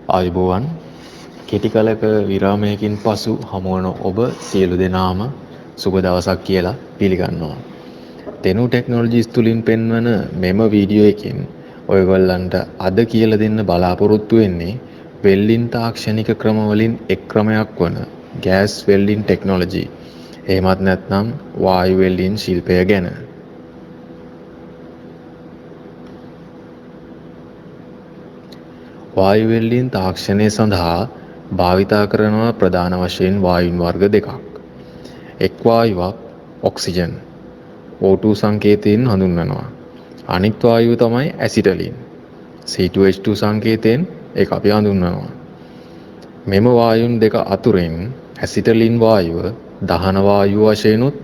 ආයුබෝවන් කෙටි කලක විරාමයකින් පසු හමුවන ඔබ සියලු දෙනාම සුබ දවසක් කියලා පිළිගන්නවා. තෙනු ටෙක්නොලොජිස් තුලින් පෙන්වන මෙම වීඩියෝ එකෙන් ඔයගොල්ලන්ට අද කියලා දෙන්න බලාපොරොත්තු වෙන්නේ වෙල්ඩින් තාක්ෂණික ක්‍රම වලින් එක් ක්‍රමයක් වන ගෑස් වෙල්ඩින් ටෙක්නොලොජි. එහෙමත් නැත්නම් වායු වෙල්ඩින් ශිල්පය ගැන. වායු වෙල්ඩින් තාක්ෂණය සඳහා භාවිතා කරනවා ප්‍රධාන වශයෙන් වායුන් වර්ග දෙකක්. එක් වායුවක් ඔක්සිජන් O2 සංකේතයෙන් හඳුන්වනවා. අනිත් වායුව තමයි ඇසිටලින් C2H2 සංකේතයෙන් ඒක අපි හඳුන්වනවා. මෙම වායුන් දෙක අතුරින් ඇසිටලින් වායුව දහන වායුව වශයෙන්ුත්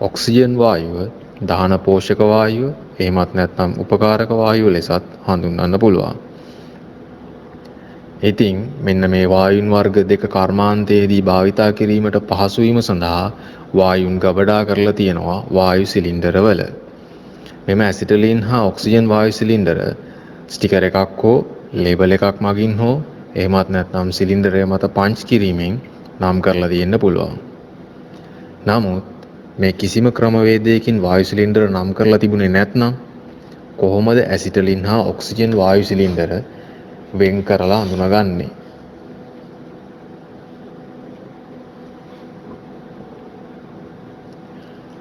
ඔක්සිජන් වායුව දහන පෝෂක වායුව එහෙමත් නැත්නම් උපකාරක වායුව ලෙසත් හඳුන්වන්න පුළුවන්. ඉතින් මෙන්න මේ වායුන් වර්ග දෙක කර්මාන්තයේදී භාවිතා කිරීමට පහසු වීම සඳහා වායුන් ගබඩා කරලා තියෙනවා වායු සිලින්ඩරවල. මෙම ඇසිටලින් හා ඔක්සිජන් වායු සිලින්ඩර ස්ටිකර් එකක් හෝ ලේබල් එකක් මගින් හෝ එහෙමත් නැත්නම් සිලින්ඩරය මත පංච් කිරීමෙන් නම් කරලා තියෙන්න පුළුවන්. නමුත් මේ කිසිම ක්‍රමවේදයකින් වායු සිලින්ඩර නම් කරලා තිබුණේ නැත්නම් කොහොමද ඇසිටලින් හා ඔක්සිජන් වායු සිලින්ඩර වෙන් කරලා හඳුනාගන්නේ?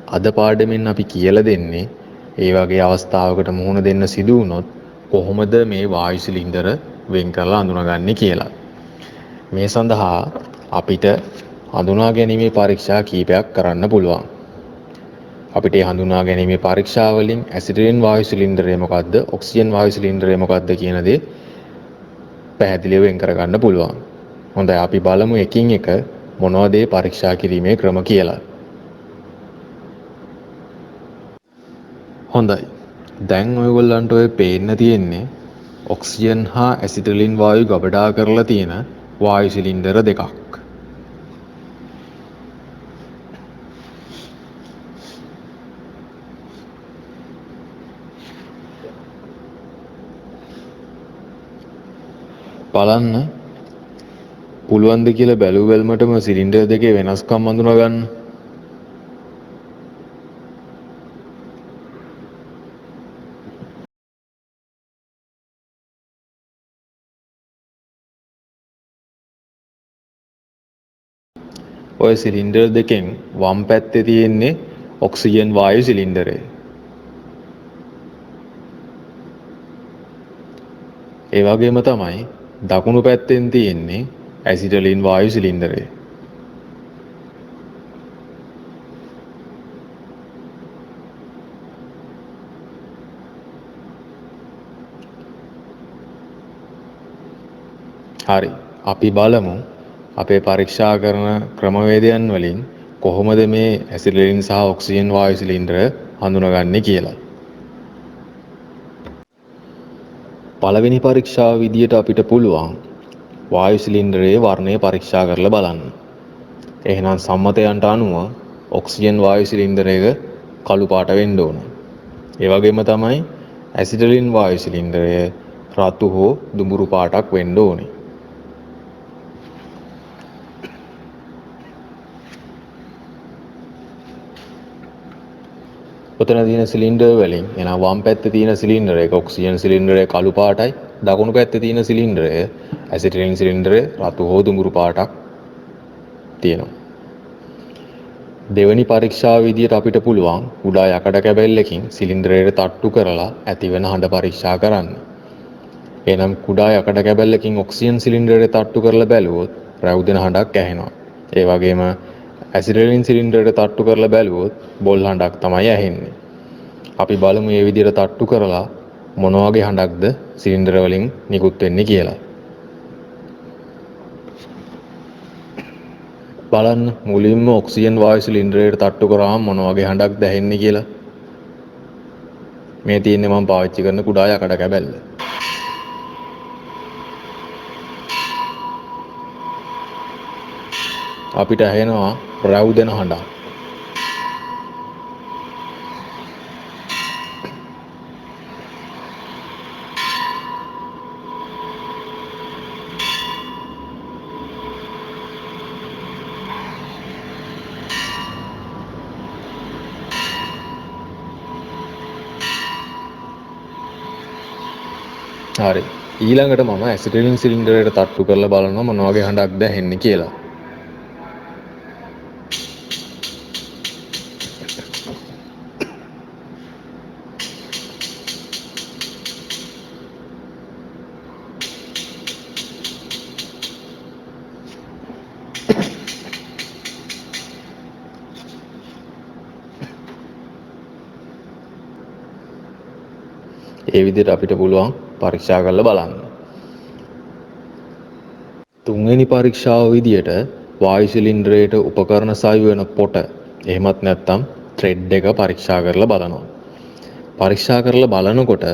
අද පාඩමෙන් අපි කියලා දෙන්නේ ඒ වගේ අවස්ථාවකට මුහුණ දෙන්න සිදු වුණොත් කොහොමද මේ වායු සිලින්ඩර වෙන් කරලා හඳුනාගන්නේ කියලා. මේ සඳහා අපිට හඳුනා ගැනීමේ පරීක්ෂා කීපයක් කරන්න පුළුවන්. අපිට මේ හඳුනා ගැනීමේ පරීක්ෂා වලින් ඇසිටලින් වායු සිලින්ඩරය මොකද්ද, ඔක්සිජන් වායු සිලින්ඩරය මොකද්ද කියන දේ පැහැදිලිව වෙන් කරගන්න පුළුවන්. හොඳයි අපි බලමු එකින් එක මොනවද මේ පරීක්ෂා කිරීමේ ක්‍රම කියලා. හොඳයි. දැන් ඔයගොල්ලන්ට ඔය පේන්න තියෙන්නේ ඔක්සිජන් හා ඇසිටලින් වායු ගබඩා කරලා තියෙන වායු සිලින්ඩර දෙකක්. බලන්න පුළුවන්ද කියලා බැලුව බැලමටම සිලින්ඩර් දෙකේ වෙනස්කම් හඳුනා ගන්න. ඔය සිලින්ඩර් දෙකෙන් වම් පැත්තේ තියෙන්නේ ඔක්සිජන් වායු සිලින්ඩරය. ඒ වගේම තමයි දකුණු පැත්තෙන් තියෙන්නේ ඇසිටලින් වායු සිලින්ඩරය. හරි. අපි බලමු අපේ පරීක්ෂා කරන ක්‍රමවේදයන් වලින් කොහොමද මේ ඇසිටලින් සහ ඔක්සිජන් වායු සිලින්ඩර හඳුනාගන්නේ කියලා. පළවෙනි පරීක්ෂාව විදියට අපිට පුළුවන් වායු සිලින්ඩරයේ වර්ණය පරීක්ෂා කරලා බලන්න. එහෙනම් සම්මතයන්ට අනුව ඔක්සිජන් වායු සිලින්ඩරයක කළු පාට වෙන්න ඕන. ඒ වගේම තමයි ඇසිටලින් වායු සිලින්ඩරය රතු හෝ දුඹුරු පාටක් වෙන්න ඕනේ. ඔතන තියෙන සිලින්ඩර් වලින් එනවා වම් පැත්තේ තියෙන සිලින්ඩර් එක ඔක්සිජන් සිලින්ඩරය කළු පාටයි, දකුණු පැත්තේ තියෙන සිලින්ඩරය ඇසිටලින් සිලින්ඩරය රතු හෝ දුඹුරු පාටක් තියෙනවා. දෙවෙනි පරීක්ෂාව විදියට අපිට පුළුවන් උඩා යකඩ කැබැල්ලකින් සිලින්ඩරයට තට්ටු කරලා ඇතිවන හඬ පරීක්ෂා කරන්න. එනම් කුඩා යකඩ කැබැල්ලකින් ඔක්සිජන් සිලින්ඩරයට තට්ටු කරලා බැලුවොත් රැවුදෙන හඬක් ඇහෙනවා. ඒ වගේම ඇසිටලින් සිලින්ඩරයට තට්ටු කරලා බැලුවොත් බොල් හඬක් තමයි ඇහෙන්නේ. අපි බලමු මේ විදිහට තට්ටු කරලා මොන වගේ හඬක්ද සිලින්ඩර වලින් නිකුත් වෙන්නේ කියලා. බලන්න මුලින්ම ඔක්සිජන් වායු සිලින්ඩරයට තට්ටු කරාම මොන වගේ හඬක්ද ඇහෙන්නේ කියලා. මේ තියෙන්නේ මම පාවිච්චි කරන කුඩා යකඩ කැබැල්ල. අපිට ඇහෙනවා රැවුදෙන හඬක්. හරි. ඊළඟට මම ඇසිටිලින් සිලින්ඩරයට තට්ටු කරලා බලනවා මොන වගේ හඬක්ද ඇහෙන්නේ කියලා. ඒ විදිහට අපිට පුළුවන් පරීක්ෂා කරලා බලන්න. තුන්වෙනි පරීක්ෂාව විදියට වායු සිලින්ඩරයට උපකරණ සවි වෙන පොට එහෙමත් නැත්නම් ත්‍රෙඩ් එක පරීක්ෂා කරලා බලනවා. පරීක්ෂා කරලා බලනකොට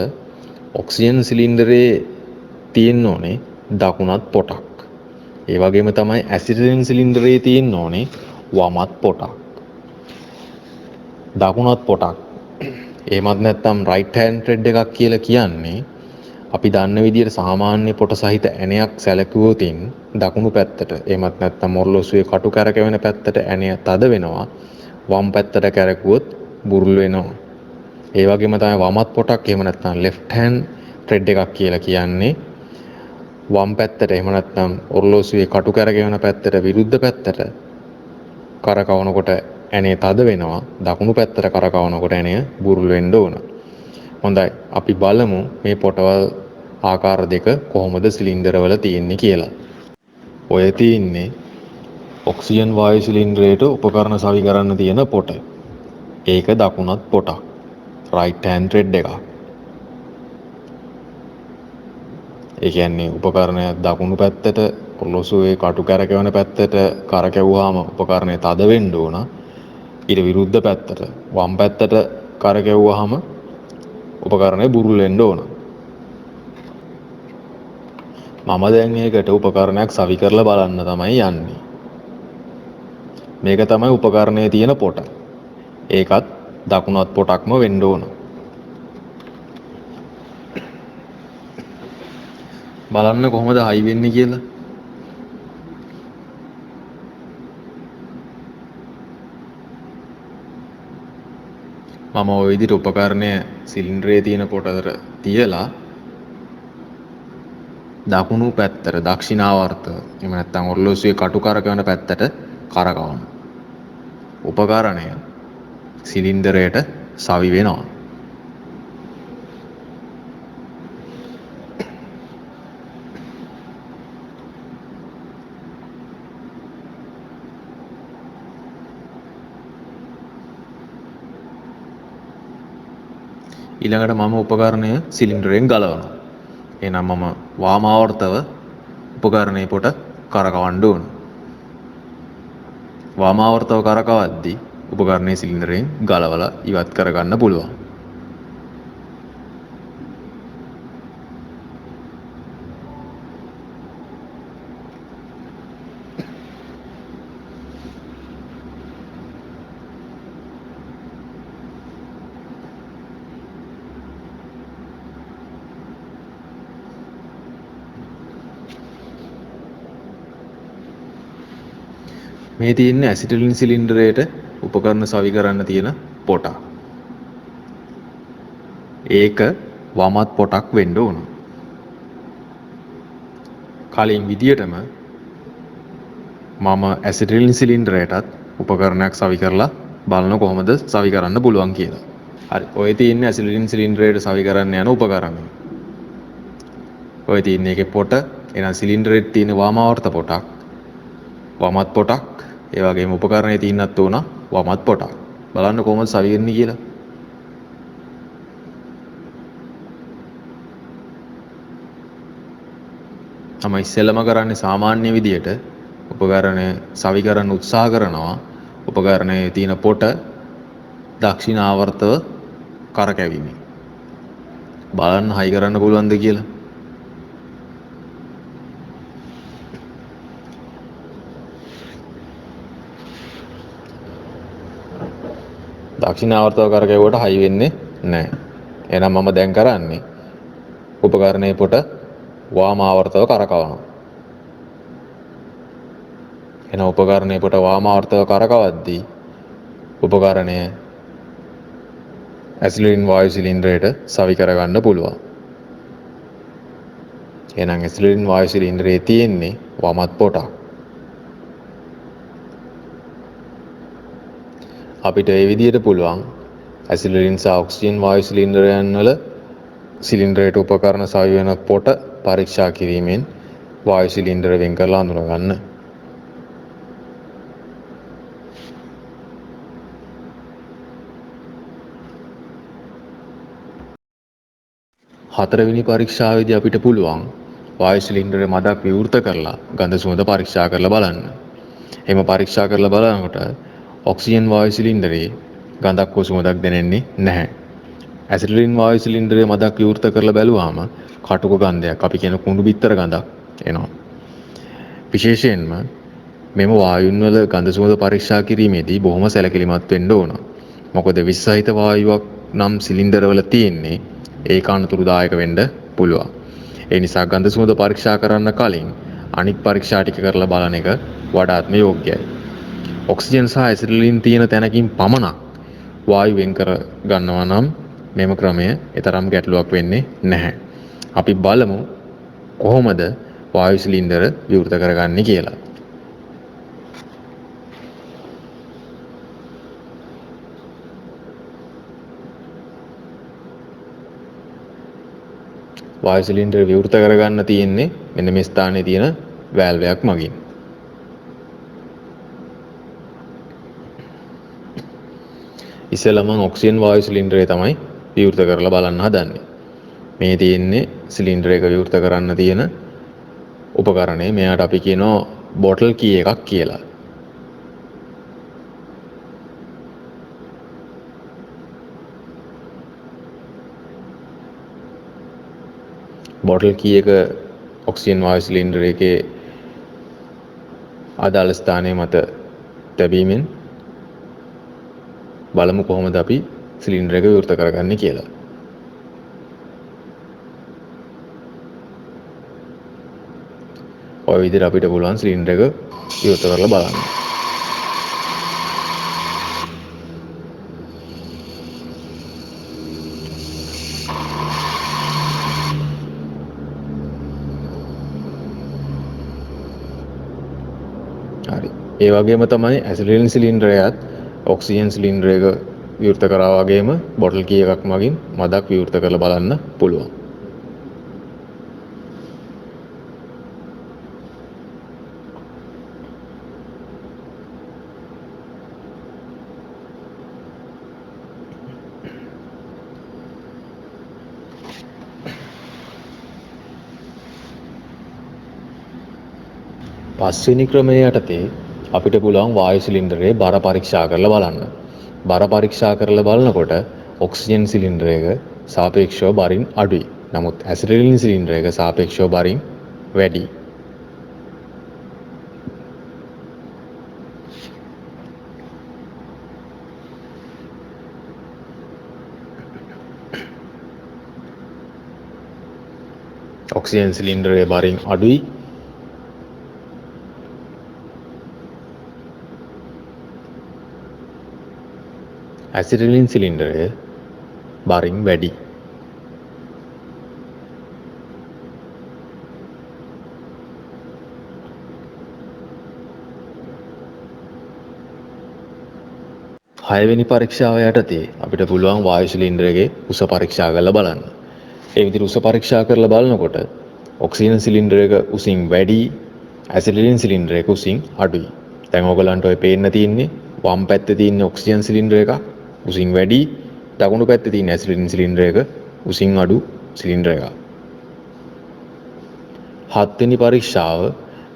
ඔක්සිජන් සිලින්ඩරේ තියෙන්න ඕනේ දකුණත් පොටක්. ඒ වගේම තමයි ඇසිටිලින් සිලින්ඩරේ තියෙන්න ඕනේ වමත් පොටක්. දකුණත් පොටක්. එහෙමත් නැත්නම් රයිට් හෑන්ඩ් ත්‍රෙඩ් එකක් කියලා කියන්නේ අපි දන්න විදිහට සාමාන්‍ය පොට සහිත ඇණයක් සැලකුවොතින් දකුණු පැත්තට එහෙමත් නැත්නම් ඔරලෝසුවේ කටු කැරකෙන පැත්තට ඇණය තද වෙනවා. වම් පැත්තට කැරකුවොත් බුරුල් වෙනවා. ඒ වගේම තමයි වමත් පොටක් එහෙම නැත්නම් left hand thread එකක් කියලා කියන්නේ වම් පැත්තට එහෙම නැත්නම් ඔරලෝසුවේ කටු කැරකෙන පැත්තට විරුද්ධ පැත්තට කරකවනකොට ඇණය තද වෙනවා. දකුණු පැත්තට කරකවනකොට ඇණය බුරුල් වෙන්න ඕන. හොඳයි අපි බලමු මේ පොටවල් ආකාර දෙක කොහොමද සිලින්ඩර වල තියෙන්නේ කියලා. ඔය තියෙන්නේ ඔක්සිජන් වායු සිලින්ඩරයට උපකරණ සවි කරන්න තියෙන පොට. ඒක දකුණත් පොටක්. රයිට් හෑන්ඩ් ත්‍රෙඩ් එකක්. ඒ කියන්නේ උපකරණය දකුණු පැත්තට ඔරලෝසුවේ කටු කැරකෙන පැත්තට කරකැවුවාම උපකරණය තද වෙන්න ඕන. ඊට විරුද්ධ පැත්තට වම් පැත්තට කරකැවුවාම උපකරණය බුරුල් වෙන්න ඕන. මම දැන් මේකට උපකරණයක් සවි කරලා බලන්න තමයි යන්නේ. මේක තමයි උපකරණයේ තියෙන පොට. ඒකත් දකුණත් පොටක්ම වෙන්න ඕන. බලන්න කොහොමද හයි වෙන්නේ කියලා. මම ওই විදිහට උපකරණය සිලින්ඩරයේ තියෙන පොටතර තියලා දකුණු පැත්තට දක්ෂිණාවර්ත එහෙම නැත්නම් ඔරලෝසුවේ කටු කරකවන පැත්තට කරකවනවා. උපකරණය සිලින්ඩරයට සවි වෙනවා. ඊළඟට මම උපකරණය සිලින්ඩරයෙන් ගලවනවා. එහෙනම් මම වාමාවර්තව උපකරණයේ පොට කරකවන්න ඕන. වාමාවර්තව කරකවද්දී උපකරණයේ සිලින්ඩරයෙන් ගලවලා ඉවත් කරගන්න පුළුවන්. මේ තියෙන්නේ ඇසිටිලින් සිලින්ඩරයට උපකරණ සවි කරන්න තියෙන පොට. ඒක වමත් පොටක් වෙන්න ඕන. කලින් විදියටම මම ඇසිටිලින් සිලින්ඩරයටත් උපකරණයක් සවි කරලා බලන කොහොමද සවි කරන්න පුළුවන් කියලා. හරි. ඔය තියෙන්නේ ඇසිටිලින් සිලින්ඩරයට සවි කරන්න යන උපකරණය. ඔය තියෙන්නේ ඒකේ පොට. එහෙනම් සිලින්ඩරෙත් තියෙන වාමාවර්ත පොටක්. වමත් පොටක්. ඒ වගේම උපකරණයේ තියෙන්නත් ඕන වමත් පොටක්. බලන්න කොහොමද සවි වෙන්නේ කියලා. මම ඉස්සෙල්ලම කරන්නේ සාමාන්‍ය විදියට උපකරණය සවි කරන්න උත්සාහ කරනවා. උපකරණයේ තියෙන පොට දක්ෂිණාවර්තව කරකැවීමෙන්. බලන්න හයි කරන්න පුළුවන්ද කියලා. දක්ෂිණාවර්තව කරකැවුවට හයි වෙන්නේ නැහැ. එහෙනම් මම දැන් කරන්නේ උපකරණයේ පොට වාමාවර්තව කරකවනවා. එහෙනම් උපකරණයේ පොට වාමාවර්තව කරකවද්දී උපකරණය ඇසිටිලින් වායු සිලින්ඩරයට සවි කරගන්න පුළුවන්. එහෙනම් ඇසිලින් වායු සිලින්ඩරේ තියෙන්නේ වමත් පොටක්. අපිට ඒ විදිහට පුළුවන් ඇසිලින් සහ ඔක්සිජන් වායු සිලින්ඩරයන් වල සිලින්ඩරයට උපකරණ සවි වෙන පොට පරීක්ෂා කිරීමෙන් වායු සිලින්ඩර වෙන් කරලා අඳුනගන්න. හතරවෙනි පරීක්ෂාවේදී අපිට පුළුවන් වායු සිලින්ඩරේ මදක් විවෘත කරලා ගඳ සුවඳ පරීක්ෂා කරලා බලන්න. එහෙම පරීක්ෂා කරලා බලනකොට ඔක්සිජන් වායු සිලින්ඩරේ ගඳක් හෝ සුවඳක් දැනෙන්නේ නැහැ. ඇසිටිලින් වායු සිලින්ඩරේ මදක් විවෘත කරලා බැලුවාම කටුක ගන්ධයක්, අපි කියන කුණු බිත්තර ගඳක් එනවා. විශේෂයෙන්ම මෙම වායුන් වල ගඳ සුවඳ පරීක්ෂා කිරීමේදී බොහොම සැලකිලිමත් වෙන්න ඕන. මොකද විස්සහිත වායුවක් නම් සිලින්ඩරවල තියෙන්නේ ඒකාන්තතුරුදායක වෙන්න පුළුවන්. ඒ නිසා ගඳ සුවඳ පරීක්ෂා කරන්න කලින් අනික් පරීක්ෂා ටික කරලා බලන එක වඩාත්ම යෝග්‍යයි. ඔක්සිජන් සහ ඇසිටිලින් තියෙන තැනකින් පමණක් වායු වෙන් කර ගන්නවා නම් මෙම ක්‍රමය එතරම් ගැටලුවක් වෙන්නේ නැහැ. අපි බලමු කොහොමද වායු සිලින්ඩර විවෘත කරගන්නේ කියලා. වායු සිලින්ඩර විවෘත කරගන්න තියෙන්නේ මෙන්න මේ ස්ථානයේ තියෙන වැල්ව් එකක් මගින්. ඉස්සෙල්ලා මම ඔක්සිජන් වායු සිලින්ඩරේ තමයි විවෘත කරලා බලන්න හදන්නේ. මේ තියෙන්නේ සිලින්ඩර් එක විවෘත කරන්න තියෙන උපකරණය. මෙයාට අපි කියනවා බොටල් කී එකක් කියලා. බොටල් කී එක ඔක්සිජන් වායු සිලින්ඩර් එකේ අදාළ ස්ථානයේ මත තැබීමෙන් බලමු කොහොමද අපි සිලින්ඩර් එක විවෘත කරගන්නේ කියලා. ඔය විදිහට අපිට පුළුවන් සිලින්ඩර් එක විවෘත කරලා බලන්න. හරි. ඒ වගේම තමයි ඇසිලින් සිලින්ඩරයත් ඔක්සිජන් සිලින්ඩර් එක විවෘත කරා වගේම බොටල් කී එකක් මගින් මදක් විවෘත කරලා බලන්න පුළුවන්. පස්වෙනි ක්‍රමයේ යටතේ අපිට පුළුවන් වායු සිලින්ඩරේ බර පරීක්ෂා කරලා බලන්න. බර පරීක්ෂා කරලා බලනකොට ඔක්සිජන් සිලින්ඩර් එක සාපේක්ෂව බරින් අඩුයි. නමුත් ඇසිටිලින් සිලින්ඩර් එක සාපේක්ෂව බරින් වැඩි. ඔක්සිජන් සිලින්ඩරේ බරින් අඩුයි. ඇසිටිලින් සිලින්ඩරය බරින් වැඩි. හයවෙනි පරීක්ෂාව යටතේ අපිට පුළුවන් වායු සිලින්ඩරයේ උස පරීක්ෂා කරලා බලන්න. ඒ විදිහට උස පරීක්ෂා කරලා බලනකොට ඔක්සිජන් සිලින්ඩර් එක උසින් වැඩි, ඇසිටිලින් සිලින්ඩර් එක උසින් අඩුයි. දැන් ඔයගලන්ට ඔය පේන්න තියෙන්නේ වම් පැත්තේ තියෙන ඔක්සිජන් සිලින්ඩර් එක උසින් වැඩි, දකුණු පැත්තේ තියෙන ඇසිටිලින් සිලින්ඩර් එක උසින් අඩු සිලින්ඩර් එකක්. හත්වෙනි පරීක්ෂාව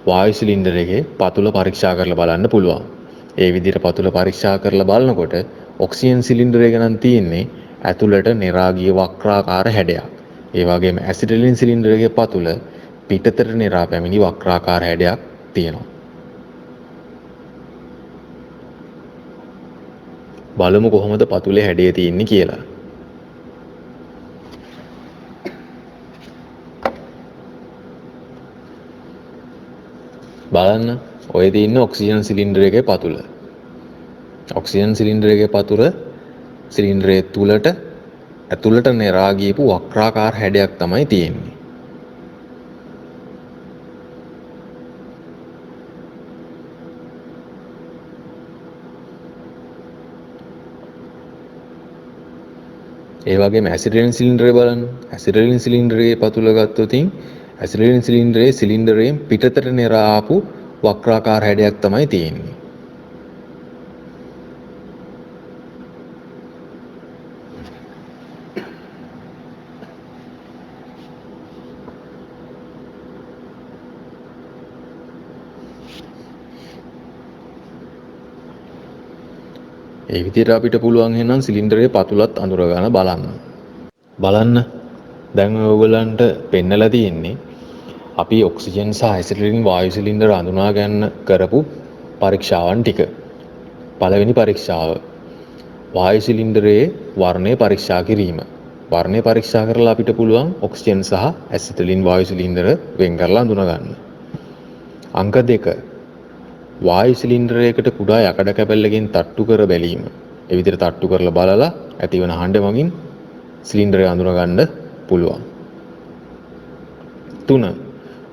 වායු සිලින්ඩර් එකේ පතුල පරීක්ෂා කරලා බලන්න පුළුවන්. ඒ විදිහට පතුල පරීක්ෂා කරලා බලනකොට ඔක්සිජන් සිලින්ඩර් එක නම් තියෙන්නේ ඇතුළට නිරාගිය වක්‍රාකාර හැඩයක්. ඒ වගේම ඇසිටිලින් සිලින්ඩර් එකේ පතුල පිටතට නිරා පැමිණි වක්‍රාකාර හැඩයක් තියෙනවා. බලමු කොහොමද පතුලේ හැඩය තියෙන්නේ කියලා. බලන්න ඔය තියෙන ඔක්සිජන් සිලින්ඩර් එකේ පතුල. ඔක්සිජන් සිලින්ඩර් එකේ පතුල සිලින්ඩරයේ තුලට ඇතුළට නෙරා ගියපු වක්‍රාකාර හැඩයක් තමයි තියෙන්නේ. ඒ වගේම ඇසිටිලින් සිලින්ඩරය බලන්න. ඇසිටිලින් සිලින්ඩරයේ පතුල ගත්තොතින් ඇසිටිලින් සිලින්ඩරයේ සිලින්ඩරයෙන් පිටතට නෙරා ආපු වක්‍රාකාර හැඩයක් තමයි තියෙන්නේ. ඒ විදිහට අපිට පුළුවන් එහෙනම් සිලින්ඩරයේ පතුලත් අඳුරගෙන බලන්න. බලන්න දැන් ඔයගොල්ලන්ට පෙන්නලා තියෙන්නේ අපි ඔක්සිජන් සහ ඇසිටිලින් වායු සිලින්ඩර අඳුනා ගන්න කරපු පරීක්ෂාවන් ටික. පළවෙනි පරීක්ෂාව වායු සිලින්ඩරයේ වර්ණය පරීක්ෂා කිරීම. වර්ණය පරීක්ෂා කරලා අපිට පුළුවන් ඔක්සිජන් සහ ඇසිටිලින් වායු සිලින්ඩර වෙන් කරලා අඳුනා ගන්න. අංක 2 වායු සිලින්ඩරයකට කුඩා යකඩ කැබැල්ලකින් තට්ටු කර බැලීම. ඒ විදිහට තට්ටු කරලා බලලා ඇතිවන හඬ මගින් සිලින්ඩරය අඳුනා ගන්න පුළුවන්. 3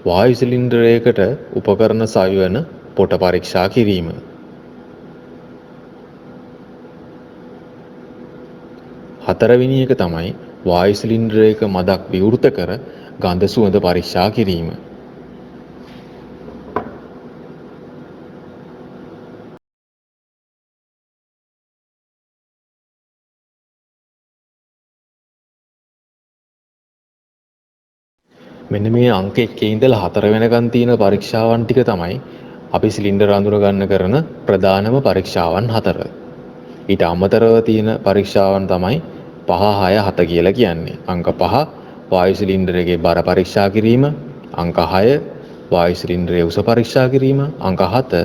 වායු සිලින්ඩරයකට උපකරණ සවිවන පොට පරීක්ෂා කිරීම. 4 වෙනි එක තමයි වායු සිලින්ඩරයක මදක් විවෘත කර ගඳ සුවඳ පරීක්ෂා කිරීම. මෙන්න මේ අංක 1 ඉඳලා 4 වෙනකන් තියෙන පරීක්ෂාවන් ටික තමයි අපි සිලින්ඩර් අඳුර ගන්න කරන ප්‍රධානම පරීක්ෂාවන් 4. ඊට අමතරව තියෙන පරීක්ෂාවන් තමයි 5 6 7 කියලා කියන්නේ. අංක 5 වායු සිලින්ඩරයේ බර පරීක්ෂා කිරීම, අංක 6 වායු සිලින්ඩරයේ උස පරීක්ෂා කිරීම, අංක 7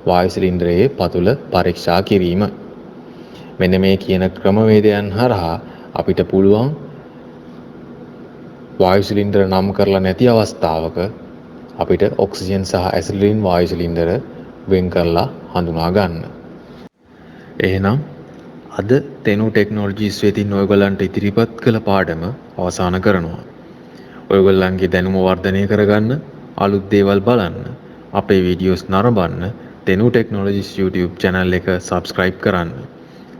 වායු සිලින්ඩරයේ පතුල පරීක්ෂා කිරීම. මෙන්න මේ කියන ක්‍රමවේදයන් හරහා අපිට පුළුවන් වායු සිලින්ඩර නම් කරලා නැති අවස්ථාවක අපිට ඔක්සිජන් සහ ඇසිටිලින් වායු සිලින්ඩර වෙන් කරලා හඳුනා ගන්න. එහෙනම් අද තෙනු ටෙක්නොලොජිස් වෙතින් ඔයගොල්ලන්ට ඉදිරිපත් කළ පාඩම අවසන් කරනවා. ඔයගොල්ලන්ගේ දැනුම වර්ධනය කරගන්න, අලුත් දේවල් බලන්න, අපේ වීඩියෝස් නරඹන්න තෙනු ටෙක්නොලොජිස් YouTube channel එක subscribe කරන්න.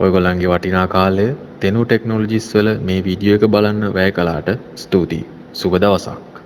ඔයගොල්ලන්ගේ වටිනා කාලය තෙනු ටෙක්නොලොජිස් වල මේ වීඩියෝ එක බලන්න වැය කළාට ස්තුතියි. සුබ දවසක්.